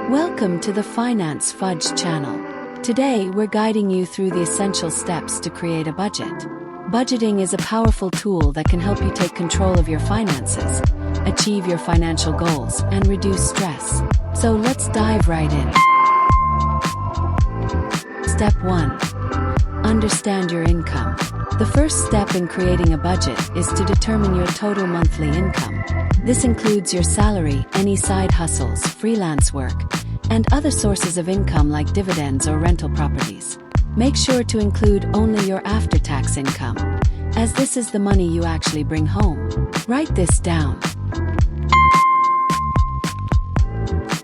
Welcome to the FinanceFudge channel. Today we're guiding you through the essential steps to create a budget. Budgeting is a powerful tool that can help you take control of your finances, achieve your financial goals, and reduce stress. So let's dive right in. Step 1. Understand your income. The first step in creating a budget is to determine your total monthly income. This includes your salary, any side hustles, freelance work, and other sources of income like dividends or rental properties. Make sure to include only your after-tax income, as this is the money you actually bring home. Write this down.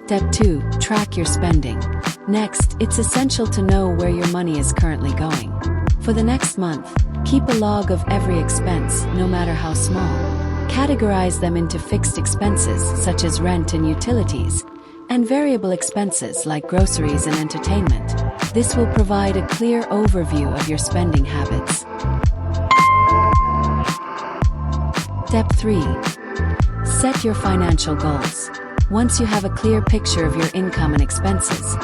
Step 2. Track your spending. Next, it's essential to know where your money is currently going. For the next month, keep a log of every expense, no matter how small. Categorize them into fixed expenses such as rent and utilities, and variable expenses like groceries and entertainment. This will provide a clear overview of your spending habits. Step 3. Set your financial goals. Once you have a clear picture of your income and expenses,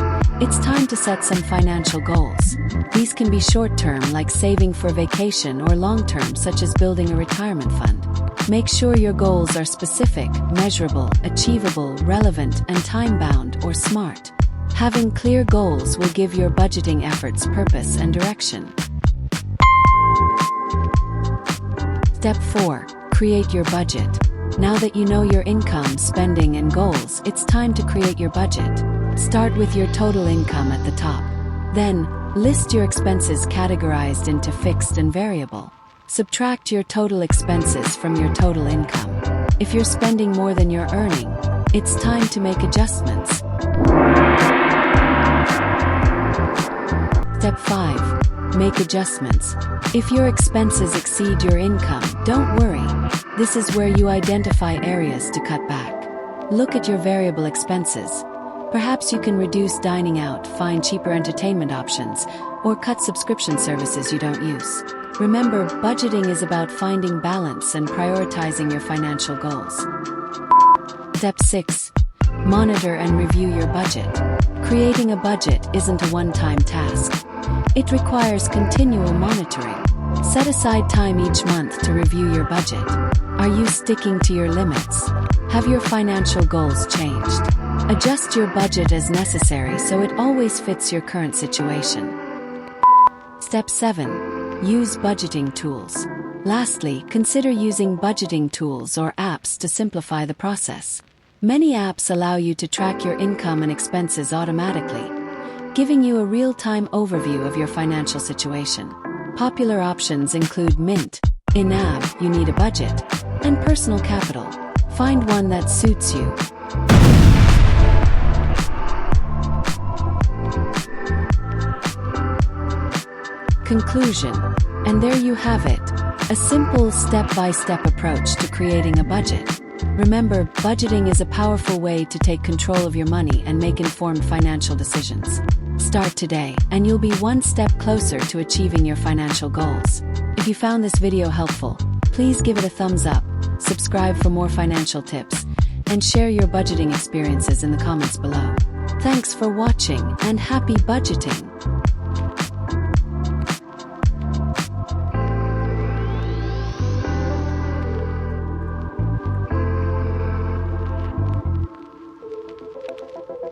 it's time to set some financial goals. These can be short-term, like saving for vacation, or long-term, such as building a retirement fund. Make sure your goals are specific, measurable, achievable, relevant, and time-bound or smart. Having clear goals will give your budgeting efforts purpose and direction. Step 4. Create your budget. Now that you know your income, spending, and goals, it's time to create your budget. Start with your total income at the top. Then, list your expenses categorized into fixed and variable. Subtract your total expenses from your total income. If you're spending more than you're earning, it's time to make adjustments. Step 5. Make adjustments. If your expenses exceed your income, don't worry. This is where you identify areas to cut back. Look at your variable expenses. Perhaps you can reduce dining out, find cheaper entertainment options, or cut subscription services you don't use. Remember, budgeting is about finding balance and prioritizing your financial goals. Step 6. Monitor and review your budget. Creating a budget isn't a one-time task. It requires continual monitoring. Set aside time each month to review your budget. Are you sticking to your limits? Have your financial goals changed? Adjust your budget as necessary so it always fits your current situation. Step 7. Use budgeting tools. Lastly, consider using budgeting tools or apps to simplify the process. Many apps allow you to track your income and expenses automatically, giving you a real-time overview of your financial situation. Popular options include Mint, In-App, You Need a Budget, and Personal Capital. Find one that suits you. Conclusion. And there you have it, a simple step-by-step approach to creating a budget. Remember, budgeting is a powerful way to take control of your money and make informed financial decisions. Start today, and you'll be one step closer to achieving your financial goals. If you found this video helpful, please give it a thumbs up, subscribe for more financial tips, and share your budgeting experiences in the comments below. Thanks for watching, and happy budgeting!